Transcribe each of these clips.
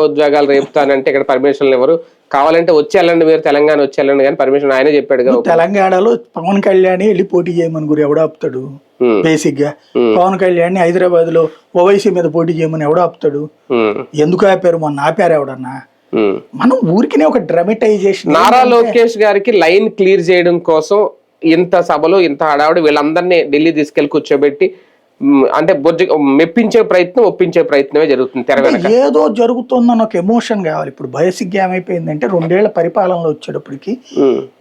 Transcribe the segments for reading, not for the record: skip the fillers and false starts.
ఉద్యోగాలు రేపుతానంటే ఇక్కడ పర్మిషన్లు ఎవరు కావాలంటే వచ్చి వెళ్ళండి, మీరు తెలంగాణ వచ్చి వెళ్ళండి కానీ పర్మిషన్ ఆయనే చెప్పాడు. తెలంగాణలో పవన్ కళ్యాణ్ వెళ్ళి పోటీ చేయమని గురి ఎవడు ఆపుతాడు? బేసిక్ గా పవన్ కళ్యాణ్ హైదరాబాద్ లో ఓవైసీ మీద పోటీ చేయమని ఎవడు ఆపుతాడు? ఎందుకు ఆపారు? మొన్న ఆపారు ఎవడన్నా? మనం ఊరికినే ఒక డ్రామటైజేషన్. నారా లోకేష్ గారికి లైన్ క్లియర్ చేయడం కోసం ఇంత సభలు ఇంత హడావుడి వీళ్ళందరినీ ఢిల్లీ తీసుకెళ్లి కూర్చోబెట్టి అంటే మెప్పించే ప్రయత్నం ఒప్పించే ప్రయత్నమే జరుగుతుంది తెర వెనక. ఏదో జరుగుతుందని ఒక ఎమోషన్ కావాలి. ఇప్పుడు బయోసిక్ ఏమైపోయిందంటే 2 ఏళ్ల పరిపాలనలో వచ్చేటప్పటికి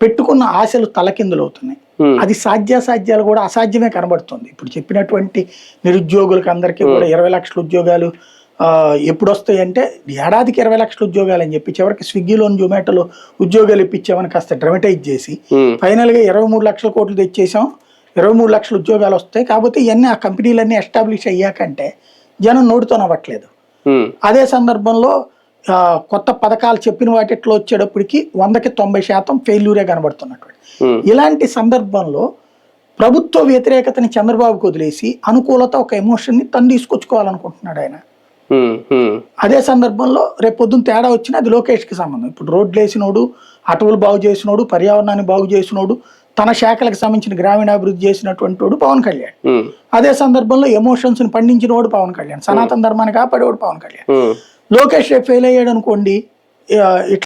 పెట్టుకున్న ఆశలు తలకిందులు అవుతున్నాయి. అది సాధ్యాసాధ్యాలు కూడా అసాధ్యమే కనబడుతుంది. ఇప్పుడు చెప్పినటువంటి నిరుద్యోగులకు అందరికీ కూడా 20 లక్షల ఉద్యోగాలు ఎప్పుడు వస్తాయంటే ఏడాదికి 20 లక్షల ఉద్యోగాలు అని చెప్పి చివరికి స్విగ్గీలోని జొమాటోలో ఉద్యోగాలు ఇప్పించామని కాస్త డ్రమటైజ్ చేసి ఫైనల్ గా 23 లక్షల కోట్లు తెచ్చేసాం, 23 లక్షల ఉద్యోగాలు వస్తాయి. కాకపోతే ఇవన్నీ ఆ కంపెనీలన్నీ ఎస్టాబ్లిష్ అయ్యాకంటే జనం నోటితో నవ్వట్లేదు. అదే సందర్భంలో కొత్త పథకాలు చెప్పిన వాటిలో వచ్చేటప్పటికి 100కి 90% ఫెయిల్యూరే కనబడుతున్నటువంటి ఇలాంటి సందర్భంలో ప్రభుత్వ వ్యతిరేకతని చంద్రబాబుకు వదిలేసి అనుకూలత ఒక ఎమోషన్ ని తను తీసుకొచ్చుకోవాలనుకుంటున్నాడు ఆయన. అదే సందర్భంలో రేపు పొద్దున్న తేడా వచ్చినా అది లోకేష్ కి సంబంధం. ఇప్పుడు రోడ్లు వేసినోడు, అటవులు బాగు చేసినోడు, పర్యావరణాన్ని బాగు చేసినోడు, తన శాఖలకు సంబంధించిన గ్రామీణాభివృద్ధి చేసినటువంటి వాడు పవన్ కళ్యాణ్. అదే సందర్భంలో ఎమోషన్స్ ని పండించిన వాడు పవన్ కళ్యాణ్, సనాతన ధర్మాన్ని కాపాడేవాడు పవన్ కళ్యాణ్. లోకేష్ రేపు ఫెయిల్ అయ్యాడు అనుకోండి,